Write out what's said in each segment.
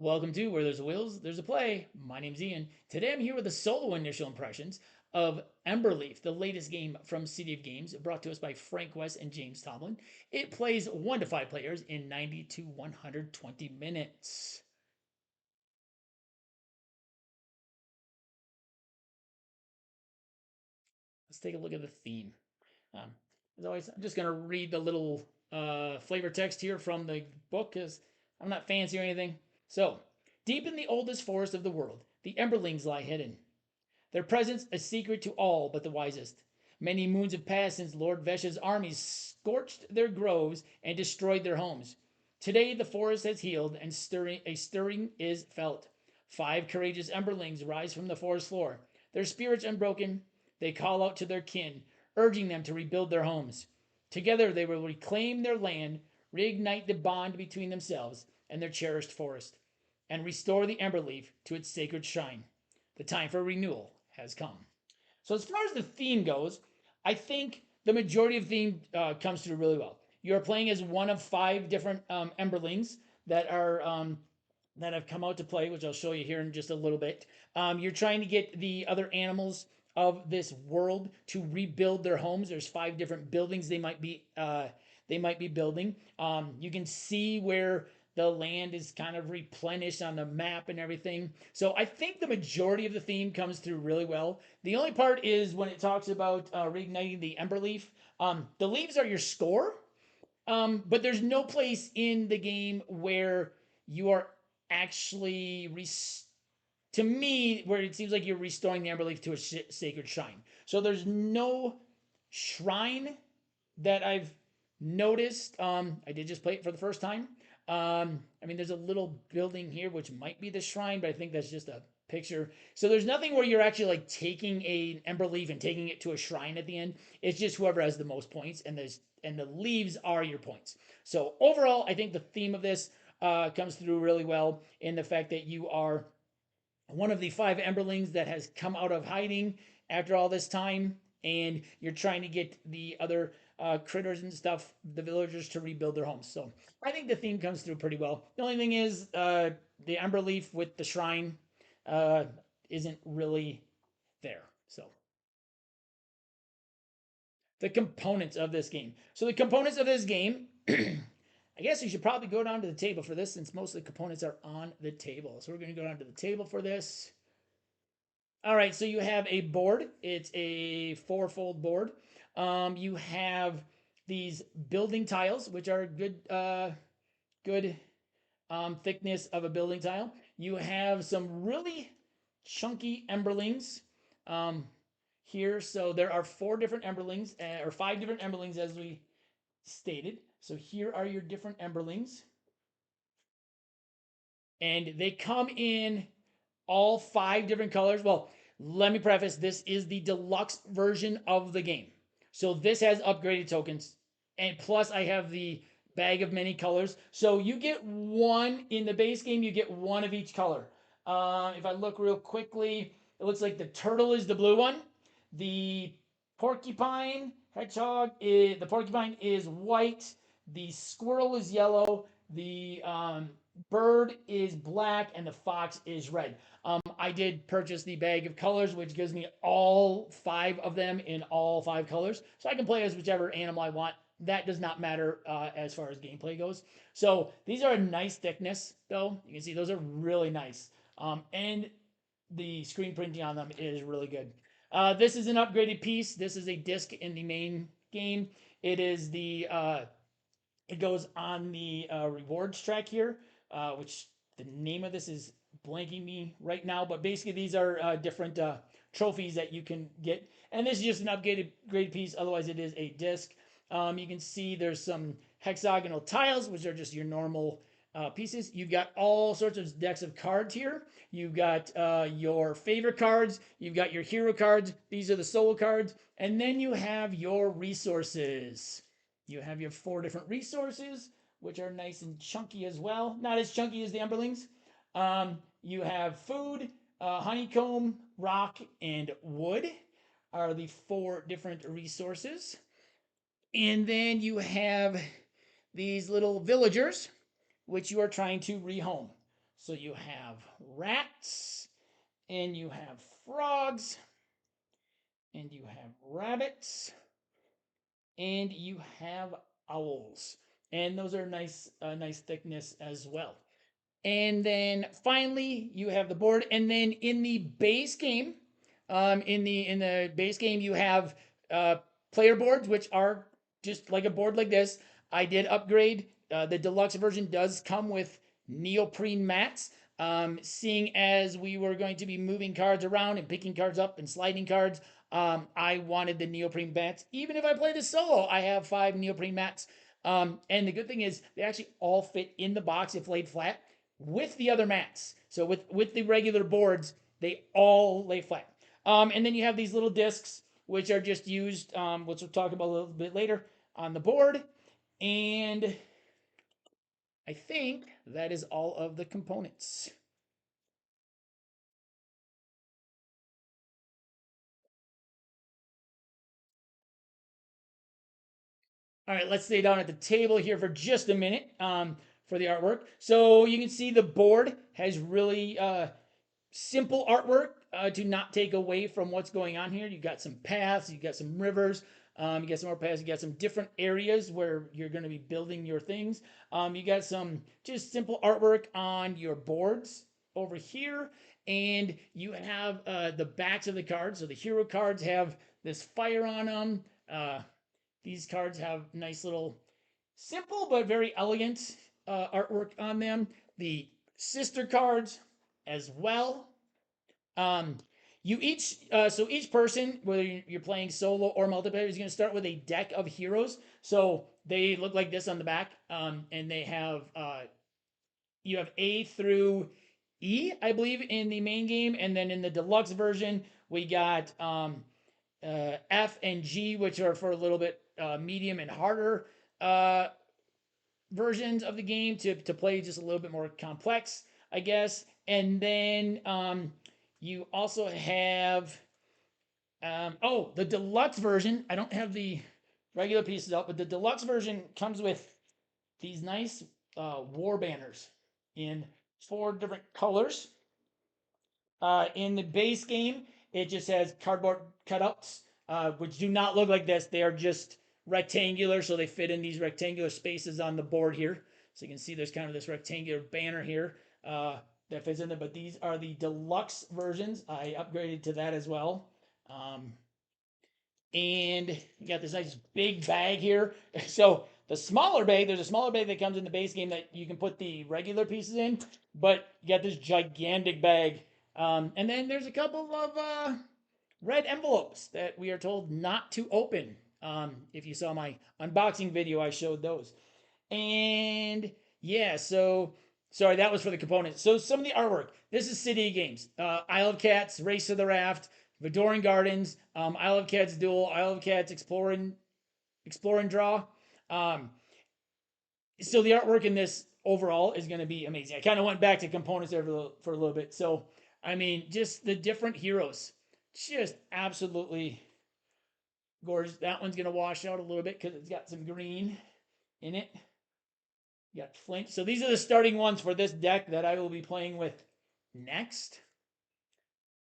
Welcome to Where There's a Wills, There's a Play. My name's Ian. Today I'm here with the solo initial impressions of Emberleaf, the latest game from City of Games, brought to us by Frank West and James Tomlin. It plays 1 to 5 players in 90 to 120 minutes. Let's take a look at the theme. Um, as always, I'm just going to read the little flavor text here from the book because I'm not fancy or anything. So, deep in the oldest forest of the world, the Emberlings lie hidden. Their presence a secret to all but the wisest. Many moons have passed since Lord Vesha's armies scorched their groves and destroyed their homes. Today the forest has healed and a stirring is felt. 5 courageous Emberlings rise from the forest floor. Their spirits unbroken, they call out to their kin, urging them to rebuild their homes. Together they will reclaim their land, reignite the bond between themselves and their cherished forest, and restore the Emberleaf to its sacred shrine. The time for renewal has come. So as far as the theme goes, I think the majority of theme comes through really well. You're playing as one of 5 different Emberlings that have come out to play, which I'll show you here in just a little bit. You're trying to get the other animals of this world to rebuild their homes. There's 5 different buildings they might be building. You can see where the land is kind of replenished on the map and everything. So I think the majority of the theme comes through really well. The only part is when it talks about reigniting the Emberleaf. The leaves are your score, but there's no place in the game where you are actually to me, where it seems like you're restoring the Emberleaf to a sacred shrine. So there's no shrine that I've noticed. I did just play it for the first time. I mean, there's a little building here which might be the shrine, but I think that's just a picture. So there's nothing where you're actually like taking an Emberleaf and taking it to a shrine at the end. It's just whoever has the most points, and the leaves are your points. So overall, I think the theme of this comes through really well in the fact that you are one of the 5 Emberlings that has come out of hiding after all this time, and you're trying to get the other critters and stuff, the villagers, to rebuild their homes. So I think the theme comes through pretty well. The only thing is the Emberleaf with the shrine uh, isn't really there. So the components of this game. So the components of this game, I guess you should probably go down to the table for this since most of the components are on the table. So we're going to go down to the table for this. All right, so you have a board. It's a 4-fold board. You have these building tiles, which are good thickness of a building tile. You have some really chunky Emberlings here. So there are 4 different Emberlings, or 5 different Emberlings as we stated. So here are your different Emberlings. And they come in all 5 different colors. Well, let me preface, this is the deluxe version of the game. So this has upgraded tokens, and plus I have the bag of many colors. So you get 1 in the base game, you get 1 of each color. If I look real quickly, it looks like the turtle is the blue one. The porcupine is white. The squirrel is yellow. The bird is black, and the fox is red. I did purchase the bag of colors, which gives me all 5 of them in all 5 colors. So I can play as whichever animal I want. That does not matter as far as gameplay goes. So these are a nice thickness, though. You can see those are really nice. And the screen printing on them is really good. This is an upgraded piece. This is a disc in the main game. It goes on the rewards track here, which the name of this is blanking me right now, but basically these are different trophies that you can get. And this is just an upgraded piece, otherwise it is a disc. You can see there's some hexagonal tiles, which are just your normal pieces. You've got all sorts of decks of cards here. You've got your favorite cards. You've got your hero cards. These are the solo cards. And then you have your resources. You have your 4 different resources, which are nice and chunky as well. Not as chunky as the Emberlings. You have food, honeycomb, rock, and wood are the 4 different resources. And then you have these little villagers, which you are trying to rehome. So you have rats, and you have frogs, and you have rabbits, and you have owls. And those are nice, nice thickness as well. And then finally, you have the board. And then in the base game, in the base game, you have player boards, which are just like a board like this. I did upgrade. The deluxe version does come with neoprene mats. Seeing as we were going to be moving cards around and picking cards up and sliding cards, I wanted the neoprene mats. Even if I play this solo, I have 5 neoprene mats. And the good thing is they actually all fit in the box if laid flat with the other mats. So with the regular boards, they all lay flat. And then you have these little discs, which are just used, which we'll talk about a little bit later, on the board. And I think that is all of the components. All right, let's stay down at the table here for just a minute for the artwork. So you can see the board has really simple artwork to not take away from what's going on here. You got some paths, you got some rivers, you got some more paths, you got some different areas where you're going to be building your things. You got some just simple artwork on your boards over here, and you have the backs of the cards. So the hero cards have this fire on them. These cards have nice little simple but very elegant artwork on them. The sister cards as well. um, you each so each person, whether you're playing solo or multiplayer, is going to start with a deck of heroes. So they look like this on the back, and they have you have A through E, I believe, in the main game, and then in the deluxe version we got F and G, which are for a little bit medium and harder versions of the game to play just a little bit more complex, I guess. And then you also have oh, the deluxe version. I don't have the regular pieces out, but the deluxe version comes with these nice war banners in 4 different colors. In the base game, it just has cardboard cutouts, which do not look like this. They are just rectangular, so they fit in these rectangular spaces on the board here. So you can see there's kind of this rectangular banner here that fits in there. But these are the deluxe versions. I upgraded to that as well. And you got this nice big bag here. So the smaller bag, there's a smaller bag that comes in the base game that you can put the regular pieces in, but you got this gigantic bag. And then there's a couple of red envelopes that we are told not to open. If you saw my unboxing video, I showed those. And yeah, so sorry, that was for the components. So some of the artwork. This is City Games. Isle of Cats, Race to the Raft, Vidoran Gardens, Isle of Cats Duel, Isle of Cats Explore and Draw. Um, so the artwork in this overall is going to be amazing. I kind of went back to components there for a little bit. So I mean, just the different heroes, just absolutely gorgeous. That one's going to wash out a little bit because it's got some green in it. You got Flint. So these are the starting ones for this deck that I will be playing with next.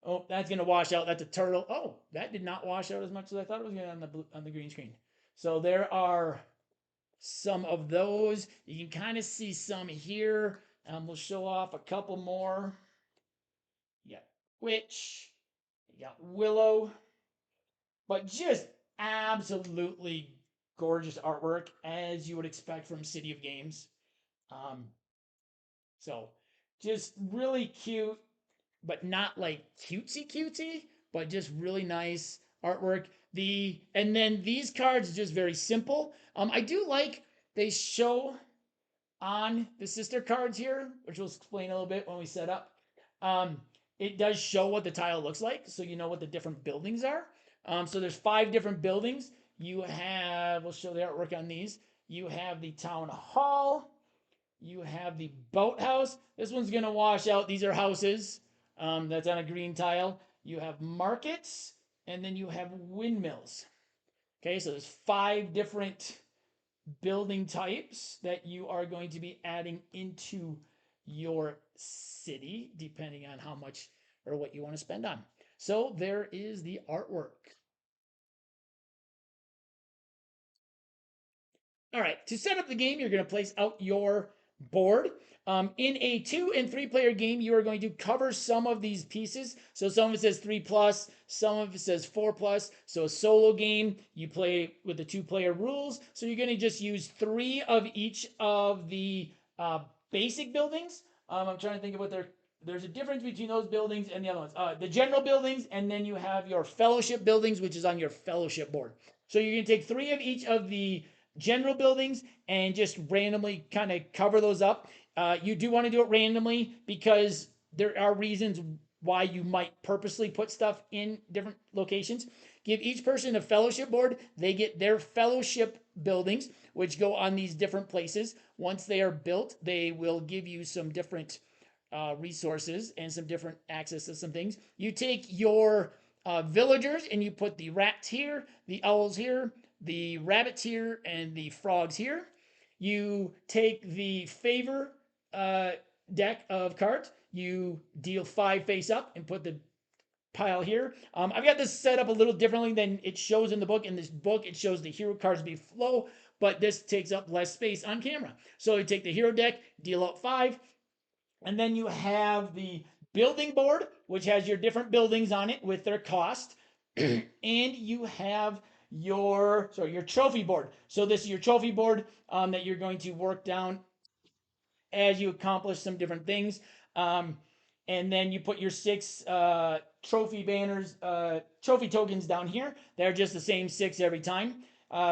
Oh, that's going to wash out. That's a turtle. Oh, that did not wash out as much as I thought it was going to on the green screen. So there are some of those. You can kind of see some here. We'll show off a couple more. You got Witch. You got Willow. But just absolutely gorgeous artwork, as you would expect from City of Games. Um, so just really cute, but not like cutesy cutesy, but just really nice artwork. And then these cards are just very simple. I do like they show on the sister cards here, which we'll explain a little bit when we set up. Um, it does show what the tile looks like, so you know what the different buildings are. So there's 5 different buildings. You have, we'll show the artwork on these. You have the town hall. You have the boathouse. This one's gonna wash out. These are houses. That's on a green tile. You have markets, and then you have windmills. Okay, so there's 5 different building types that you are going to be adding into your city, depending on how much or what you want to spend on. So there is the artwork. All right, to set up the game, you're going to place out your board. In a 2 and 3 player game, you are going to cover some of these pieces. So some of it says 3 plus, some of it says 4 plus. So a solo game, you play with the 2-player rules. So you're going to just use 3 of each of the basic buildings. I'm trying to think of what there's a difference between those buildings and the other ones. The general buildings, and then you have your fellowship buildings, which is on your fellowship board. So you're going to take 3 of each of the general buildings and just randomly kind of cover those up. You do want to do it randomly because there are reasons why you might purposely put stuff in different locations. Give each person a fellowship board. They get their fellowship buildings, which go on these different places. Once they are built, they will give you some different resources and some different access to some things. You take your villagers and you put the rats here, the owls here, the rabbits here, and the frogs here. You take the favor deck of cards. You deal 5 face up and put the pile here. I've got this set up a little differently than it shows in the book. In this book, it shows the hero cards below, but this takes up less space on camera. So you take the hero deck, deal out 5, and then you have the building board, which has your different buildings on it with their cost. And you have your trophy board. So this is your trophy board that you're going to work down as you accomplish some different things. And then you put your 6 trophy banners, trophy tokens down here. They're just the same 6 every time.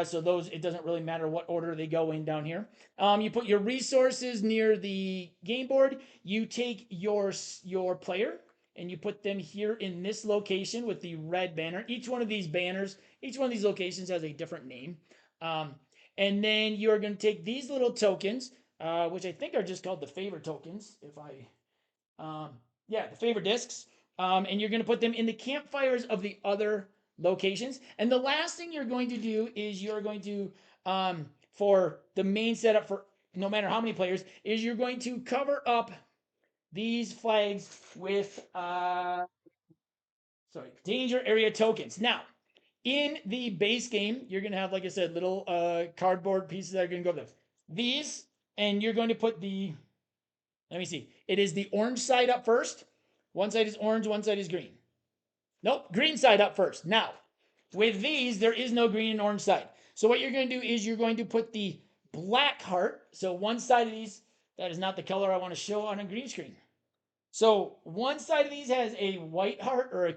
So those, it doesn't really matter what order they go in down here. You put your resources near the game board. You take your player and you put them here in this location with the red banner. Each one of these banners, each one of these locations has a different name. And then you're going to take these little tokens, which I think are just called the favor tokens, if I yeah, the favor discs. And you're going to put them in the campfires of the other locations. And the last thing you're going to do is you're going to, for the main setup for no matter how many players, is you're going to cover up these flags with, danger area tokens. Now, in the base game, you're going to have, like I said, little cardboard pieces that are going to go there. These, and you're going to put the, let me see. It is the orange side up first. One side is orange, one side is green. Nope, green side up first. Now, with these, there is no green and orange side. So what you're going to do is you're going to put the black heart. So one side of these, that is not the color I want to show on a green screen. So one side of these has a white heart or a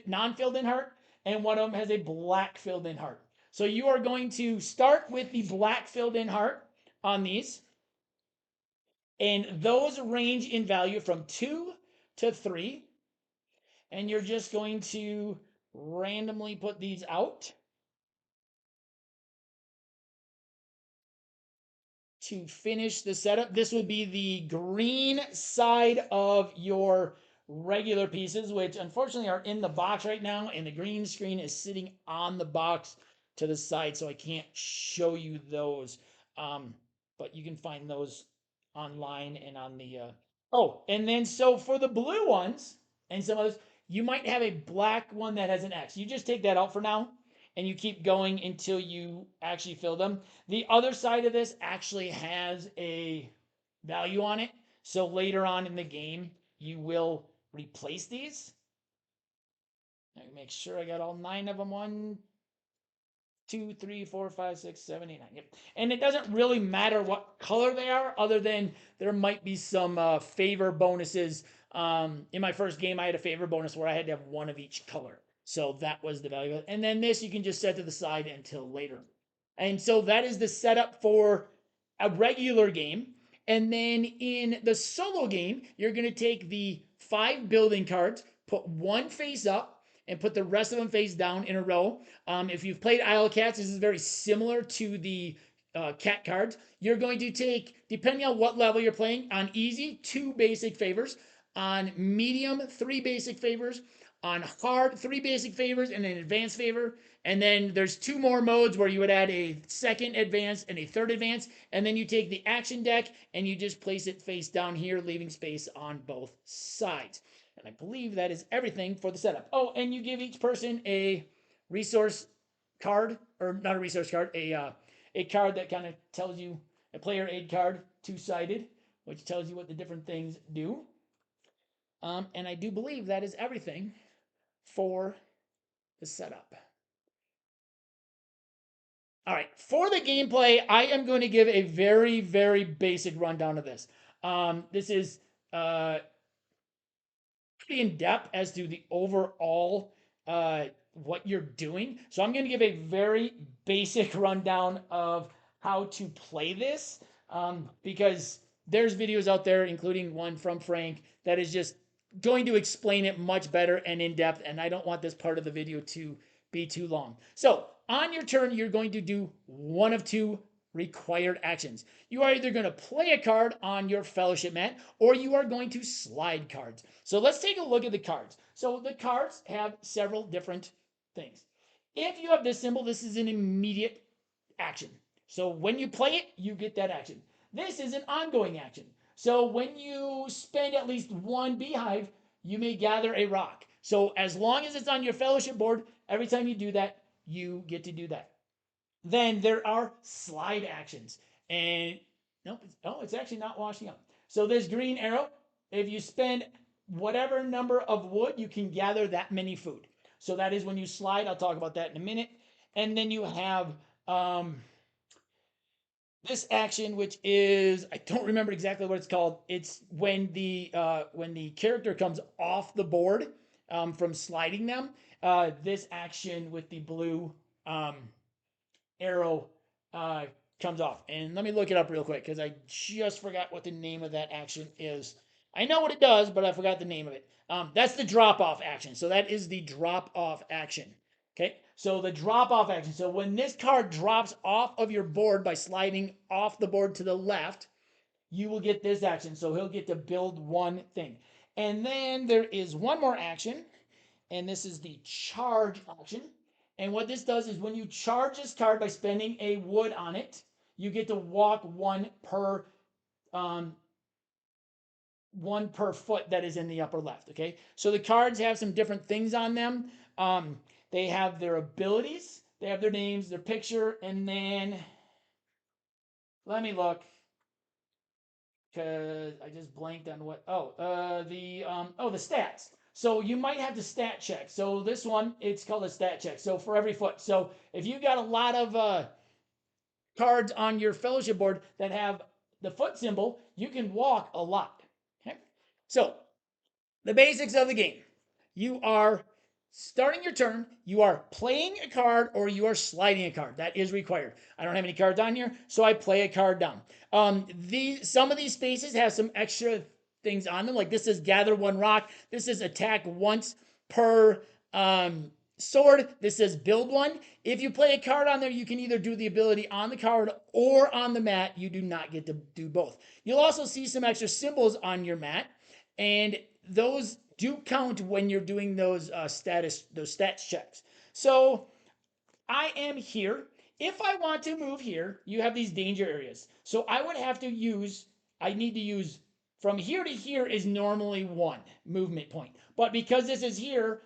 non-filled in heart, and one of them has a black filled in heart. So you are going to start with the black filled in heart on these. And those range in value from 2 to 3. And you're just going to randomly put these out to finish the setup. This would be the green side of your regular pieces, which unfortunately are in the box right now. And the green screen is sitting on the box to the side, so I can't show you those. But you can find those online and on the oh, and then so for the blue ones and some others, you might have a black one that has an X. You just take that out for now and you keep going until you actually fill them. The other side of this actually has a value on it. So later on in the game, you will replace these. Let me make sure I got all 9 of them. 1, 2, 3, 4, 5, 6, 7, 8, 9. Yep. And it doesn't really matter what color they are, other than there might be some favor bonuses. In my first game, I had a favor bonus where I had to have 1 of each color. So that was the value. And then this you can just set to the side until later. And so that is the setup for a regular game. And then in the solo game, you're going to take the 5 building cards, put 1 face up, and put the rest of them face down in a row. If you've played Isle of Cats, this is very similar to the cat cards. You're going to take, depending on what level you're playing, on easy, 2 basic favors. On medium, 3 basic favors. On hard, 3 basic favors and an advanced favor. And then there's 2 more modes where you would add a second advance and a third advance. And then you take the action deck and you just place it face down here, leaving space on both sides. And I believe that is everything for the setup. Oh, and you give each person a resource card, or not a resource card, a card that kind of tells you, a player aid card, 2-sided, which tells you what the different things do. And I do believe that is everything for the setup. All right, for the gameplay, I am going to give a very, very basic rundown of this. This is pretty in depth as to the overall what you're doing. So I'm going to give a very basic rundown of how to play this, because there's videos out there, including one from Frank, that is just going to explain it much better and in depth, and I don't want this part of the video to be too long. So on your turn, you're going to do one of 2 required actions. You are either going to play a card on your fellowship mat, or you are going to slide cards. So let's take a look at the cards. So the cards have several different things. If you have this symbol, this is an immediate action. So when you play it, you get that action. This is an ongoing action. So when you spend at least 1 beehive, you may gather a rock. So as long as it's on your fellowship board, every time you do that, you get to do that. Then there are slide actions. And nope, it's actually not washing up. So this green arrow, if you spend whatever number of wood, you can gather that many food. So that is when you slide. I'll talk about that in a minute. And then you have this action, which is, I don't remember exactly what it's called. It's when the character comes off the board from sliding them. This action with the blue arrow comes off. And let me look it up real quick because I just forgot what the name of that action is. I know what it does, but I forgot the name of it. That's the drop off action. So that is the drop off action. Okay, so the drop off action. So when this card drops off of your board by sliding off the board to the left, you will get this action. So he'll get to build 1 thing. And then there is one more action, and this is the charge action. And what this does is when you charge this card by spending a wood on it, you get to walk 1 per 1 per foot that is in the upper left. Okay, so the cards have some different things on them. They have their abilities, they have their names, their picture, and then let me look because I just blanked on what. The stats. So you might have to stat check. So this one, it's called a stat check. So for every foot. So if you got a lot of cards on your fellowship board that have the foot symbol, you can walk a lot. Okay. So the basics of the game. You are starting your turn, you are playing a card or you are sliding a card. That is required. I don't have any cards on here, so I play a card down. Some of these spaces have some extra things on them, like this says gather 1 rock. This is attack once per sword. This says build 1. If you play a card on there, you can either do the ability on the card or on the mat. You do not get to do both. You'll also see some extra symbols on your mat, and those do count when you're doing those stats checks. So I am here. If I want to move here, you have these danger areas. So I would have to use, I need to use, from here to here is normally 1 movement point. But because this is here,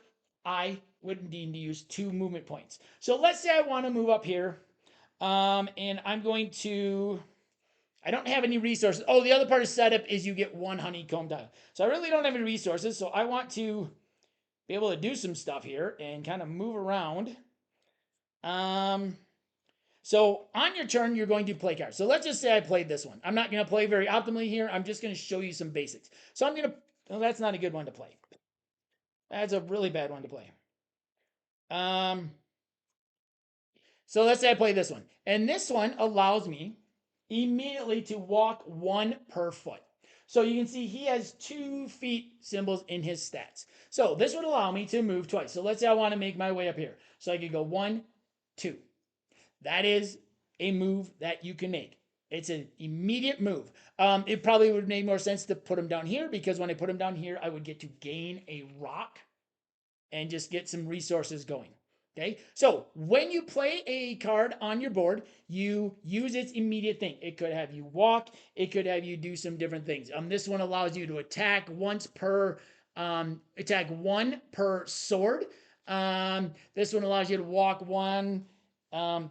I would need to use 2 movement points. So let's say I want to move up here, and I'm going to, I don't have any resources. Oh, the other part of setup is you get 1 honeycomb tile. So I really don't have any resources. So I want to be able to do some stuff here and kind of move around. So on your turn, you're going to play cards. So let's just say I played this one. I'm not going to play very optimally here. I'm just going to show you some basics. So I'm going to, well, that's not a good one to play. That's a really bad one to play. So let's say I play this one. And this one allows me immediately to walk 1 per foot. So you can see he has 2 feet symbols in his stats. So this would allow me to move twice. So let's say I want to make my way up here. So I could go 1, 2. That is a move that you can make. It's an immediate move. It probably would make more sense to put him down here, because when I put him down here, I would get to gain a rock. and just get some resources going. Okay, so when you play a card on your board, you use its immediate thing. It could have you walk, it could have you do some different things. This one allows you to attack once per attack one per sword. This one allows you to walk one.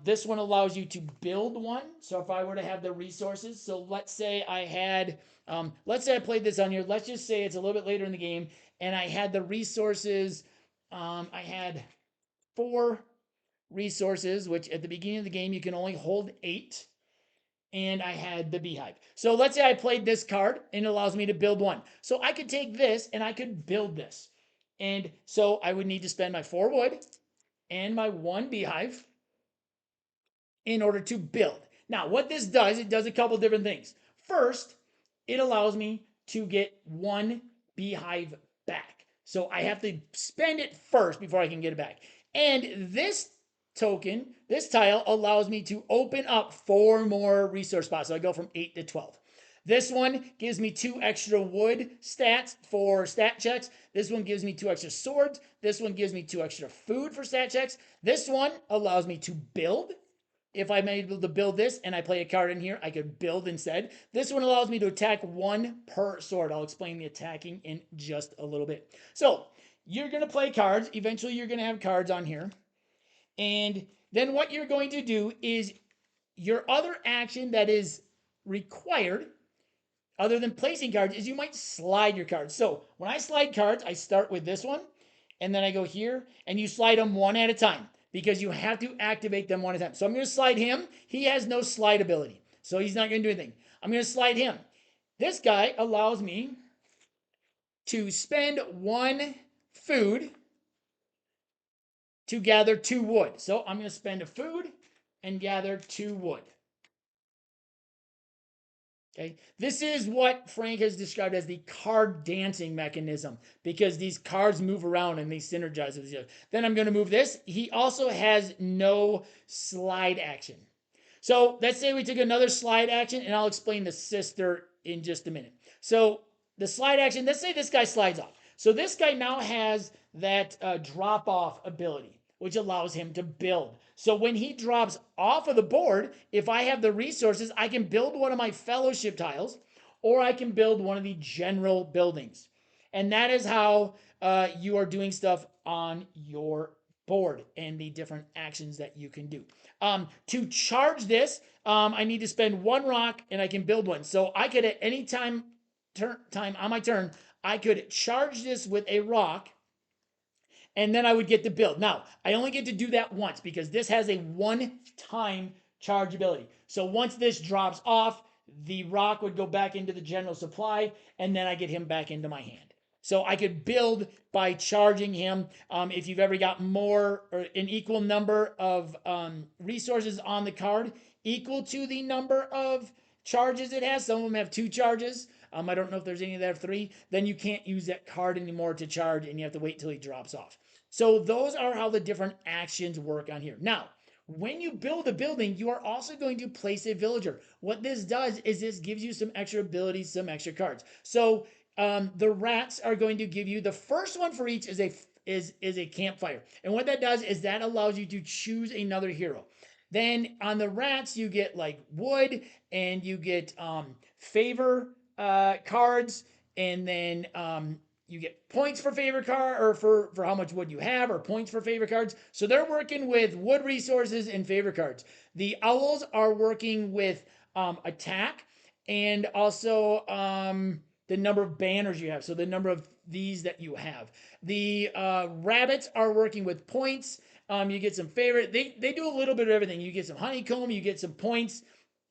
This one allows you to build one. So if I were to have the resources, so let's say I had, let's say I played this on here. Let's just say it's a little bit later in the game, and I had the resources. I had 4 resources, which at the beginning of the game you can only hold 8. And I had the beehive. So let's say I played this card and it allows me to build one. So I could take this and I could build this. And so I would need to spend my 4 wood and my 1 beehive in order to build. Now, what this does, it does a couple different things. First, it allows me to get 1 beehive back. So I have to spend it first before I can get it back. And this token, this tile, allows me to open up 4 more resource spots. So I go from 8 to 12. This one gives me 2 extra wood stats for stat checks. This one gives me 2 extra swords. This one gives me 2 extra food for stat checks. This one allows me to build. If I'm able to build this and I play a card in here, I could build instead. This one allows me to attack 1 per sword. I'll explain the attacking in just a little bit. So you're going to play cards. Eventually, you're going to have cards on here. And then what you're going to do is your other action that is required, other than placing cards, is you might slide your cards. So when I slide cards, I start with this one, and then I go here, and you slide them one at a time because you have to activate them one at a time. So I'm going to slide him. He has no slide ability, so he's not going to do anything. I'm going to slide him. This guy allows me to spend 1 food to gather 2 wood. So I'm going to spend a food and gather 2 wood. Okay, this is what Frank has described as the card dancing mechanism, because these cards move around and they synergize with each other. Then I'm going to move this. He also has no slide action. So let's say we took another slide action, and I'll explain the sister in just a minute. So the slide action, let's say this guy slides off. So this guy now has that drop off ability, which allows him to build. So when he drops off of the board, if I have the resources, I can build one of my fellowship tiles, or I can build one of the general buildings. And that is how you are doing stuff on your board and the different actions that you can do. To charge this, I need to spend 1 rock and I can build one. So I could at any time on my turn, I could charge this with a rock, and then I would get to build. Now, I only get to do that once because this has a 1-time charge ability. So once this drops off, the rock would go back into the general supply, and then I get him back into my hand. So I could build by charging him. If you've ever got more or an equal number of resources on the card equal to the number of charges it has, some of them have 2 charges. I don't know if there's any that have 3. Then you can't use that card anymore to charge, and you have to wait till he drops off. So those are how the different actions work on here. Now, when you build a building, you are also going to place a villager. What this does is this gives you some extra abilities, some extra cards. So the rats are going to give you, the first one for each is a campfire. And what that does is that allows you to choose another hero. Then on the rats, you get like wood, and you get favor cards, and then you get points for favor card, or for how much wood you have, or points for favor cards. So they're working with wood resources and favor cards. The owls are working with attack, and also the number of banners you have. So the number of these that you have. The rabbits are working with points. You get some favorite. They do a little bit of everything. You get some honeycomb. You get some points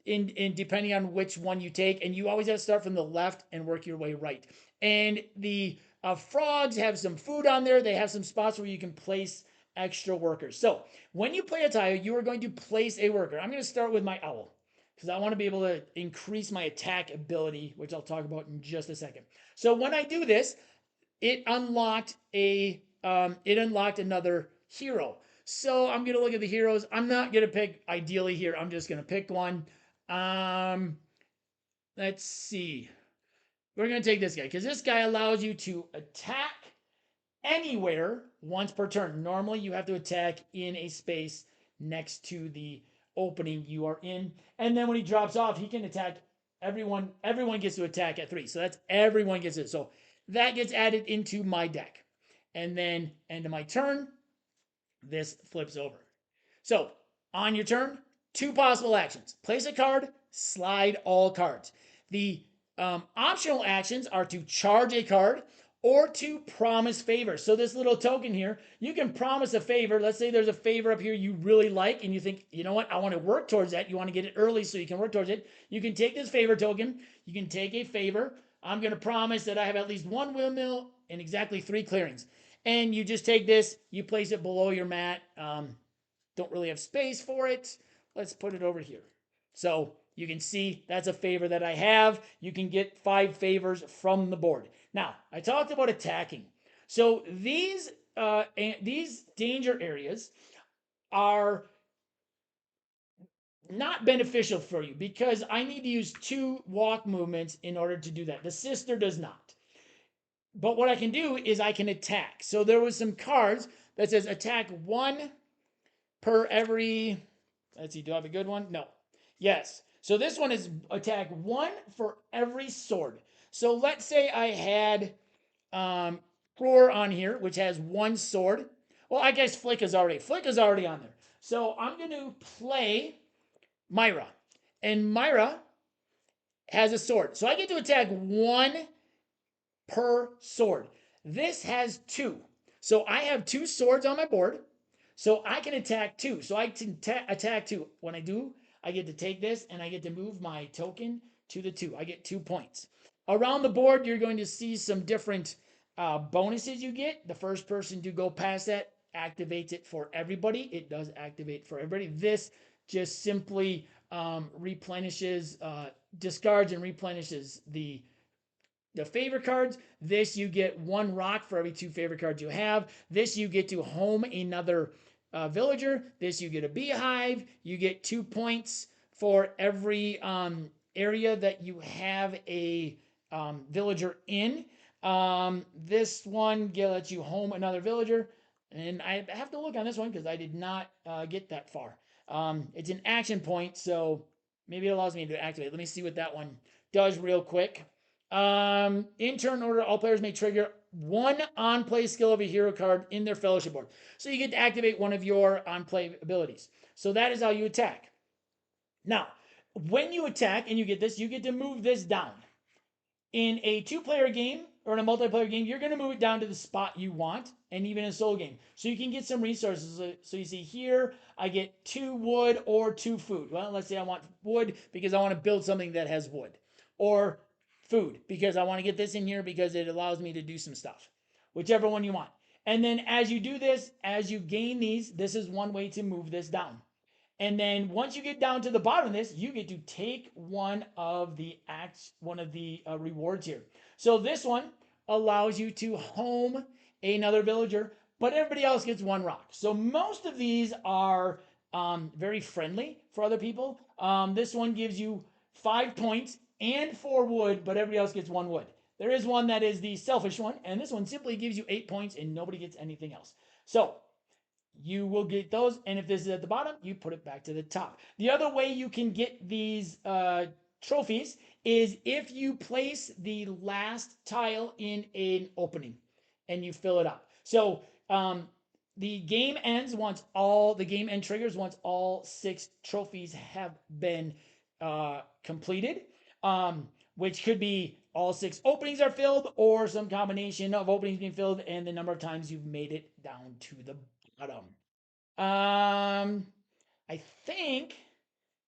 in depending on which one you take, and you always have to start from the left and work your way right. And the frogs have some food on there. They have some spots where you can place extra workers. So when you play a tile, you are going to place a worker. I'm going to start with my owl because I want to be able to increase my attack ability, which I'll talk about in just a second. So when I do this, it unlocked another hero. So I'm going to look at the heroes. I'm not going to pick ideally here. I'm just going to pick one. Let's see. We're going to take this guy because this guy allows you to attack anywhere once per turn. Normally, you have to attack in a space next to the opening you are in. And then when he drops off, he can attack everyone. Everyone gets to attack at 3. So that's everyone gets it. So that gets added into my deck. And then end of my turn, this flips over. So on your turn, 2 possible actions. Place a card, slide all cards. The optional actions are to charge a card or to promise favors. So this little token here, you can promise a favor. Let's say there's a favor up here you really like and you think, you know what, I want to work towards that. You want to get it early so you can work towards it. You can take this favor token. You can take a favor. I'm going to promise that I have at least 1 windmill and exactly 3 clearings. And you just take this, you place it below your mat. Don't really have space for it. Let's put it over here. So you can see that's a favor that I have. You can get 5 favors from the board. Now, I talked about attacking. So these danger areas are not beneficial for you because I need to use 2 walk movements in order to do that. The sister does not. But what I can do is I can attack. So there was some cards that says attack 1 per every, let's see, do I have a good one? No. Yes. So this one is attack 1 for every sword. So let's say I had Roar on here, which has 1 sword. Well, I guess Flick is already on there. So I'm going to play Myra. And Myra has a sword. So I get to attack 1 per sword. This has 2. So I have 2 swords on my board. So I can attack 2. So I can attack 2. When I do, I get to take this and I get to move my token to the 2. I get 2 points. Around the board, you're going to see some different bonuses you get. The first person to go past that activates it for everybody. It does activate for everybody. This just simply replenishes, discards and replenishes the favor cards. This you get 1 rock for every 2 favor cards you have. This you get to home another villager. This you get a beehive. You get 2 points for every area that you have a villager in. This one lets you home another villager. And I have to look on this one because I did not get that far. It's an action point, so maybe it allows me to activate. Let me see what that one does real quick. In turn order, all players may trigger 1 on-play skill of a hero card in their fellowship board. So you get to activate one of your on-play abilities. So that is how you attack. Now, when you attack and you get this, you get to move this down. In a 2-player game or in a multiplayer game, you're going to move it down to the spot you want, and even in a solo game. So you can get some resources. So you see here, I get 2 wood or 2 food. Well, let's say I want wood because I want to build something that has wood. Or food because I want to get this in here because it allows me to do some stuff. Whichever one you want. And then as you do this, as you gain these, this is one way to move this down. And then once you get down to the bottom of this, you get to take one of the rewards here. So this one allows you to home another villager, but everybody else gets 1 rock. So most of these are very friendly for other people. This one gives you 5 points and 4 wood, but everybody else gets 1 wood. There is one that is the selfish one, and this one simply gives you 8 points and nobody gets anything else. So you will get those, and if this is at the bottom, you put it back to the top. The other way you can get these trophies is if you place the last tile in an opening and you fill it up. So the game ends once all the game end triggers once all 6 trophies have been completed, which could be all 6 openings are filled or some combination of openings being filled and the number of times you've made it down to the bottom. I think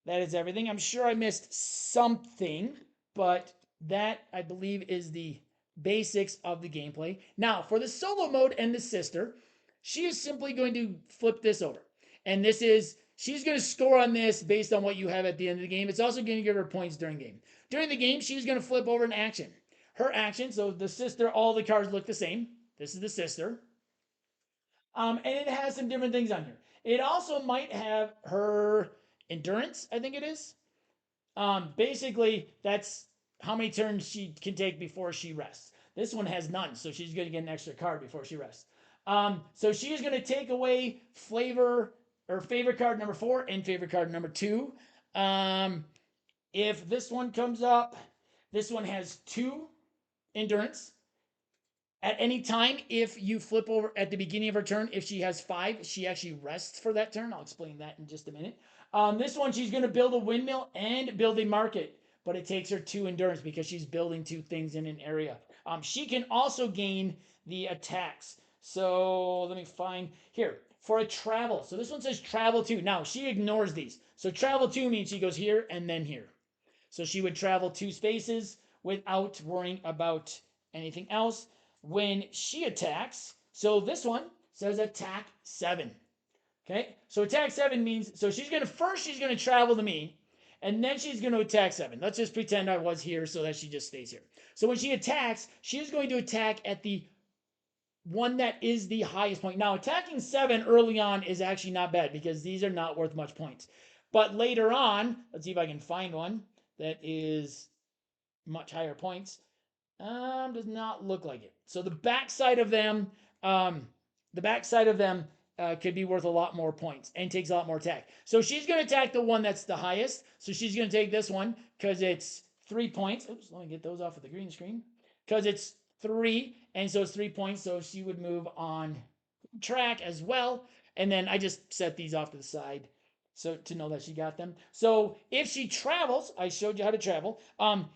that is everything. I'm sure I missed something, but that I believe is the basics of the gameplay. Now, for the solo mode and the sister, she is simply going to flip this over. And this is, she's going to score on this based on what you have at the end of the game. It's also going to give her points during the game. During the game, she's going to flip over an action. Her action, so the sister, all the cards look the same. This is the sister. And it has some different things on here. It also might have her endurance, I think it is. Basically, that's how many turns she can take before she rests. This one has none, so she's going to get an extra card before she rests. So she is going to take away flavor or favorite card number 4 and favorite card number 2. If this one comes up, this one has 2 endurance. At any time, if you flip over at the beginning of her turn, if she has 5, she actually rests for that turn. I'll explain that in just a minute. This one, she's going to build a windmill and build a market, but it takes her 2 endurance because she's building 2 things in an area. She can also gain the attacks. So let me find here for a travel. So this one says travel 2. Now she ignores these. So travel 2 means she goes here and then here. So she would travel 2 spaces without worrying about anything else. When she attacks, so this one says attack 7. Okay, so attack 7 means, so she's going to travel to me, and then she's going to attack 7. Let's just pretend I was here so that she just stays here. So when she attacks, she is going to attack at the one that is the highest point. Now, attacking 7 early on is actually not bad because these are not worth much points. But later on, let's see if I can find one that is much higher points. Does not look like it. So the backside of them, could be worth a lot more points and takes a lot more attack. So she's going to attack the one that's the highest. So she's going to take this one because it's 3 points. Oops, let me get those off of the green screen. Because it's 3, and so it's 3 points. So she would move on track as well. And then I just set these off to the side so to know that she got them. So if she travels, I showed you how to travel.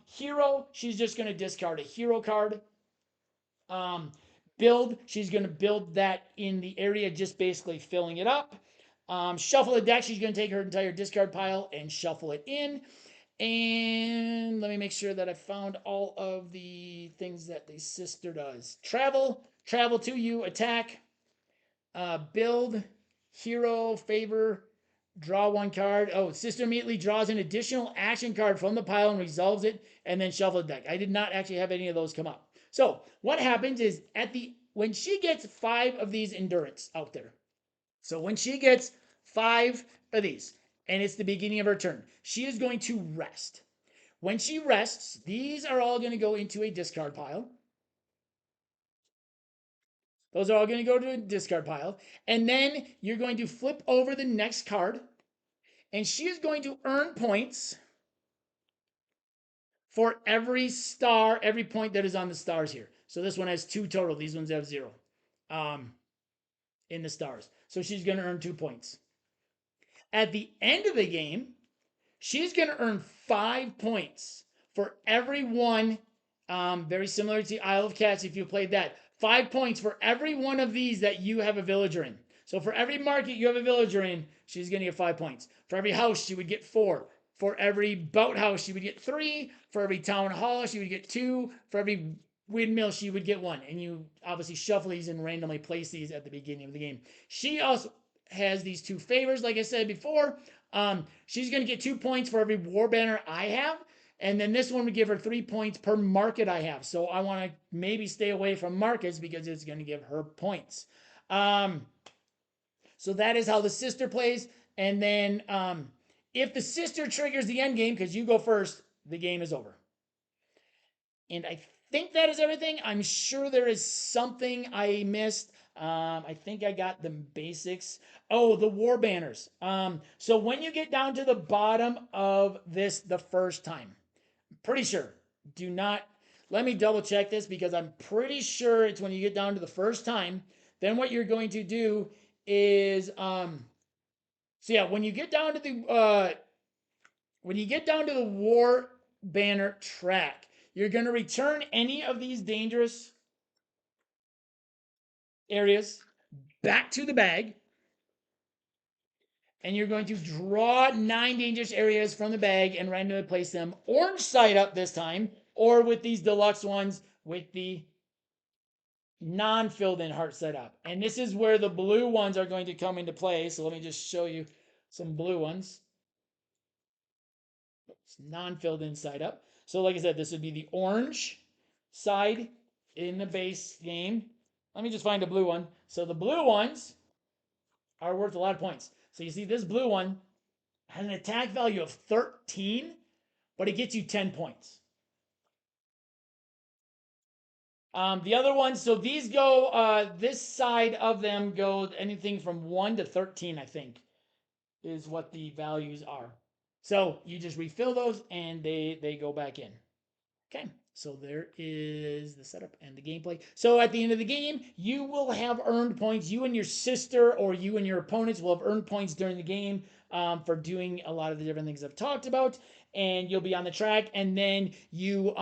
Hero, she's just going to discard a hero card. Build, she's going to build that in the area, just basically filling it up. Shuffle the deck, she's going to take her entire discard pile and shuffle it in. And let me make sure that I found all of the things that the sister does. Travel to you, attack, build, hero, favor, draw 1 card. Oh, sister immediately draws an additional action card from the pile and resolves it, and then shuffle the deck. I did not actually have any of those come up. So what happens is when she gets 5 of these endurance out there, so when she gets 5 of these, and it's the beginning of her turn, she is going to rest. When she rests, these are all going to go into a discard pile. Those are all going to go to a discard pile. And then you're going to flip over the next card. And she is going to earn points for every star, every point that is on the stars here. So this one has 2 total. These ones have 0 in the stars. So she's going to earn 2 points. At the end of the game, she's going to earn 5 points for every one, very similar to Isle of Cats if you played that. 5 points for every one of these that you have a villager in. So for every market you have a villager in, she's going to get 5 points. For every house, she would get 4. For every boathouse, she would get 3. For every town hall, she would get 2. For every windmill, she would get 1. And you obviously shuffle these and randomly place these at the beginning of the game. She also has these 2 favors, like I said before. She's going to get 2 points for every war banner I have. And then this one would give her 3 points per market I have. So I want to maybe stay away from markets because it's going to give her points. So that is how the sister plays. And then if the sister triggers the end game, because you go first, the game is over. And I think that is everything. I'm sure there is something I missed. I think I got the basics. Oh, the war banners. So when you get down to the bottom of this the first time, pretty sure, do not, let me double check this because I'm pretty sure it's when you get down to the first time. Then what you're going to do is, so yeah, when you get down to the war banner track, you're going to return any of these dangerous areas back to the bag. And you're going to draw 9 dangerous areas from the bag and randomly place them orange side up this time, or with these deluxe ones with the non-filled in heart side up. And this is where the blue ones are going to come into play. So let me just show you some blue ones. It's non-filled in side up. So like I said, this would be the orange side in the base game. Let me just find a blue one. So the blue ones are worth a lot of points. So you see this blue one has an attack value of 13, but it gets you 10 points. The other ones, so these go, this side of them go anything from 1 to 13, I think, is what the values are. So you just refill those and they go back in. Okay, so there is the setup and the gameplay. So at the end of the game, you will have earned points. You and your sister or you and your opponents will have earned points during the game for doing a lot of the different things I've talked about. And you'll be on the track, and then you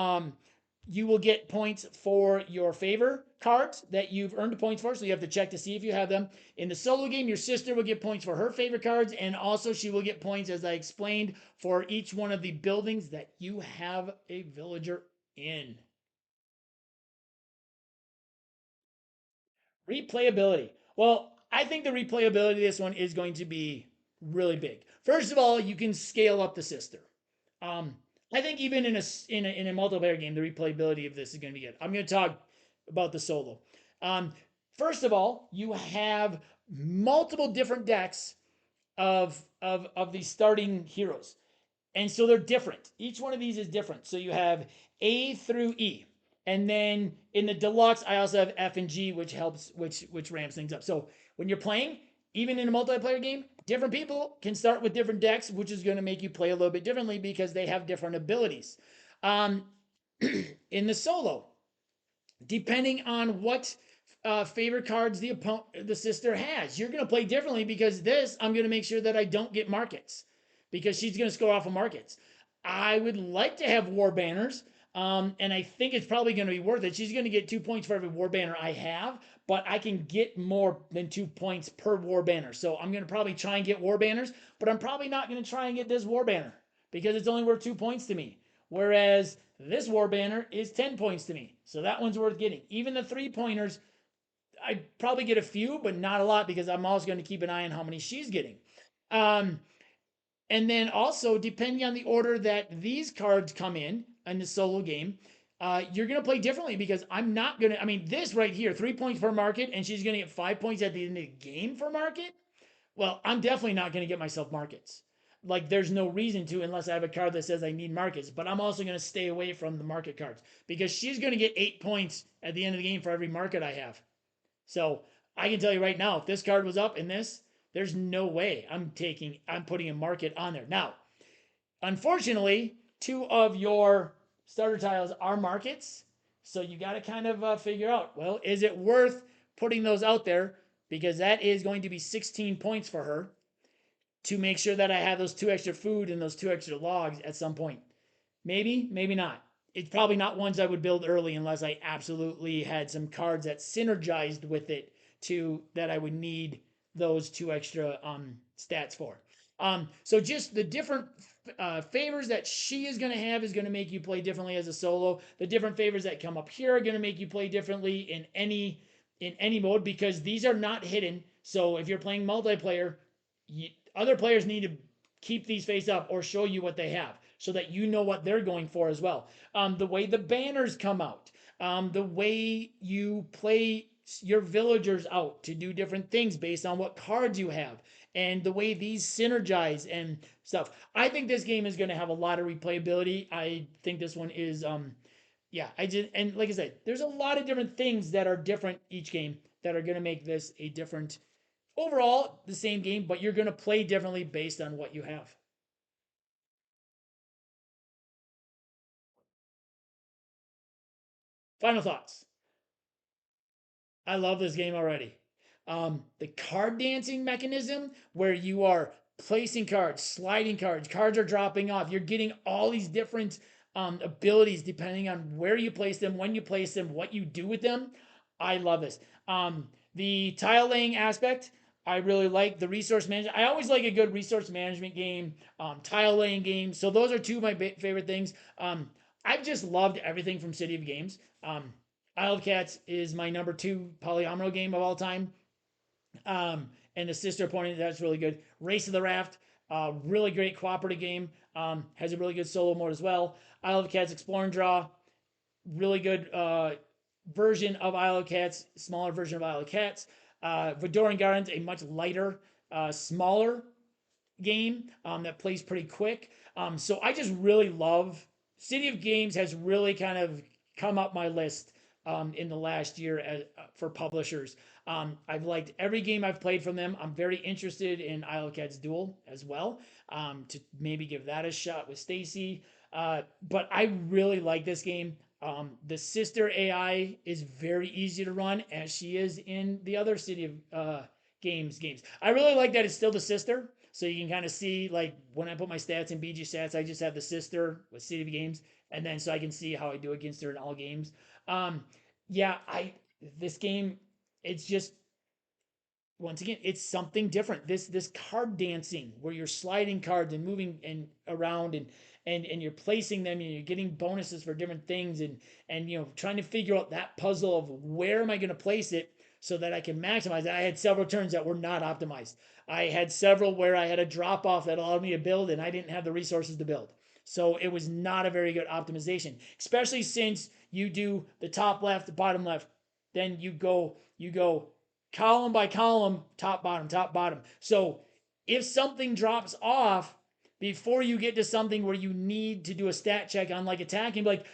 will get points for your favor cards that you've earned points for. So you have to check to see if you have them. In the solo game, your sister will get points for her favorite cards, and also she will get points, as I explained, for each one of the buildings that you have a villager in. Replayability. Well, I think the replayability of this one is going to be really big. First of all, you can scale up the sister. Um, I think even in a multiplayer game, the replayability of this is going to be good. I'm going to talk about the solo. Um, First of all, you have multiple different decks of these starting heroes. And so they're different. Each one of these is different. So you have A through E. And then in the deluxe, I also have F and G, which helps, which ramps things up. So when you're playing, even in a multiplayer game, different people can start with different decks, which is going to make you play a little bit differently because they have different abilities. Um, in the solo, depending on what favorite cards the sister has, you're going to play differently because this, I'm going to make sure that I don't get markets because she's going to score off of markets. I would like to have war banners, and I think it's probably going to be worth it. She's going to get 2 points for every war banner I have, but I can get more than 2 points per war banner. So I'm going to probably try and get war banners, but I'm probably not going to try and get this war banner because it's only worth 2 points to me. Whereas this war banner is 10 points to me. So that one's worth getting. Even the 3-pointers, I probably get a few, but not a lot because I'm also going to keep an eye on how many she's getting. Um, and then also, depending on the order that these cards come in the solo game, you're going to play differently because I'm not going to. I mean, this right here, 3 points per market, and she's going to get 5 points at the end of the game for market. Well, I'm definitely not going to get myself markets. Like, there's no reason to unless I have a card that says I need markets. But I'm also going to stay away from the market cards because she's going to get 8 points at the end of the game for every market I have. So I can tell you right now, if this card was up in this, there's no way I'm putting a market on there. Now, unfortunately, 2 of your starter tiles are markets. So you got to kind of figure out, well, is it worth putting those out there? Because that is going to be 16 points for her to make sure that I have those 2 extra food and those 2 extra logs at some point. Maybe, maybe not. It's probably not ones I would build early unless I absolutely had some cards that synergized with it to that I would need those 2 extra stats for. So just the different favors that she is going to have is going to make you play differently as a solo. The different favors that come up here are going to make you play differently in any mode because these are not hidden. So if you're playing multiplayer, other players need to keep these face up or show you what they have so that you know what they're going for as well. The way the banners come out, the way you play your villagers out to do different things based on what cards you have, and the way these synergize and stuff. I think this game is going to have a lot of replayability. I think this one is, yeah, I did, and like I said, there's a lot of different things that are different each game that are going to make this a different overall the same game, but you're going to play differently based on what you have. Final thoughts. I love this game already. The card dancing mechanism where you are placing cards, sliding cards, cards are dropping off. You're getting all these different abilities depending on where you place them, when you place them, what you do with them. I love this. The tile laying aspect, I really like the resource management. I always like a good resource management game, tile laying game. So those are 2 of my favorite things. I've just loved everything from City of Games. Isle of Cats is my number 2 polyomino game of all time. And the sister opponent, that's really good. Race of the Raft, really great cooperative game. Has a really good solo mode as well. Isle of Cats Explore and Draw, really good version of Isle of Cats, smaller version of Isle of Cats. Vodoran Gardens, a much lighter, smaller game that plays pretty quick. So I just really love City of Games has really kind of come up my list in the last year for publishers. I've liked every game I've played from them. I'm very interested in Isle of Cats Duel as well, to maybe give that a shot with Stacy. But I really like this game. The sister AI is very easy to run, as she is in the other City of games. I really like that it's still the sister, so you can kind of see, like, when I put my stats in BG stats, I just have the sister with City of Games, and then so I can see how I do against her in all games. Um, yeah, I this game, it's just, once again, it's something different. This card dancing where you're sliding cards and moving and around, and you're placing them, and you're getting bonuses for different things, and trying to figure out that puzzle of where am I going to place it so that I can maximize it. I had several turns that were not optimized. I had several where I had a drop off that allowed me to build, and I didn't have the resources to build. So it was not a very good optimization, especially since you do the top left, the bottom left, then you go column by column, top, bottom, top, bottom. So if something drops off before you get to something where you need to do a stat check on, like, attacking, like,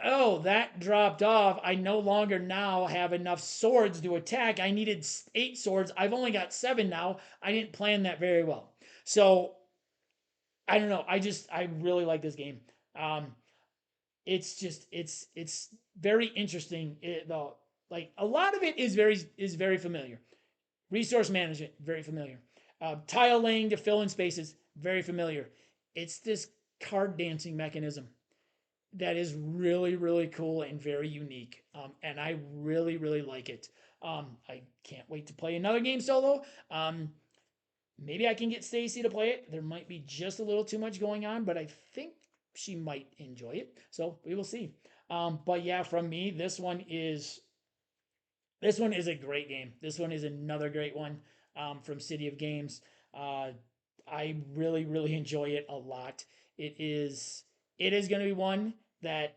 oh, that dropped off. I no longer now have enough swords to attack. I needed 8 swords. I've only got 7 now. I didn't plan that very well. So I don't know. I really like this game. Um, it's just it's very interesting. Like, a lot of it is very familiar. Resource management, very familiar. Tile laying to fill in spaces, very familiar. It's this card dancing mechanism that is really, really cool and very unique. And I really, really like it. I can't wait to play another game solo. Maybe I can get Stacy to play it. There might be just a little too much going on, but I think she might enjoy it. So we will see. But yeah, from me, this one is a great game. This one is another great one, from City of Games. Uh, I really, really enjoy it a lot. It is going to be one that,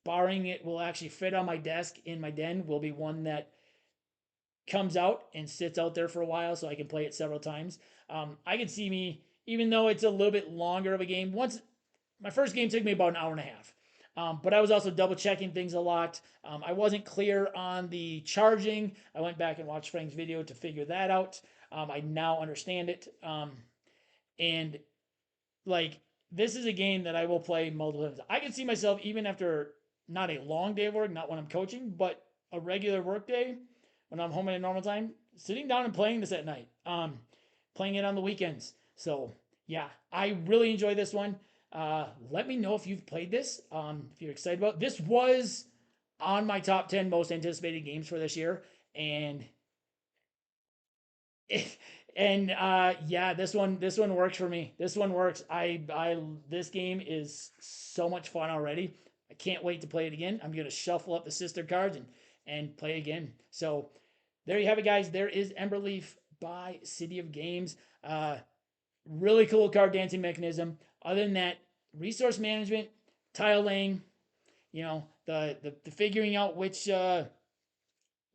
barring it will actually fit on my desk in my den, will be one that comes out and sits out there for a while so I can play it several times. I can see me, even though it's a little bit longer of a game. Once My first game took me about an hour and a half. But I was also double checking things a lot. I wasn't clear on the charging. I went back and watched Frank's video to figure that out. I now understand it. And, like, this is a game that I will play multiple times. I can see myself, even after not a long day of work, not when I'm coaching, but a regular work day, when I'm home at a normal time, sitting down and playing this at night. Playing it on the weekends. So yeah, I really enjoy this one. Let me know if you've played this. If you're excited about it. This was on my top 10 most anticipated games for this year, and yeah, this one works for me. This one works. This game is so much fun already. I can't wait to play it again. I'm gonna shuffle up the sister cards and play again. So there you have it, guys. There is Emberleaf by City of Games. Really cool card dancing mechanism. Other than that, resource management, tile laying, the figuring out which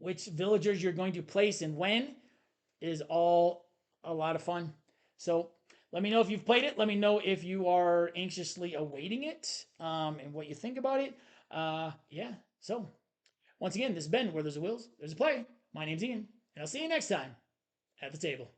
villagers you're going to place and when, is all a lot of fun. So let me know if you've played it. Let me know if you are anxiously awaiting it, and what you think about it. Yeah. So once again, this has been Where There's a Will, There's a Play. My name's Ian, and I'll see you next time at the table.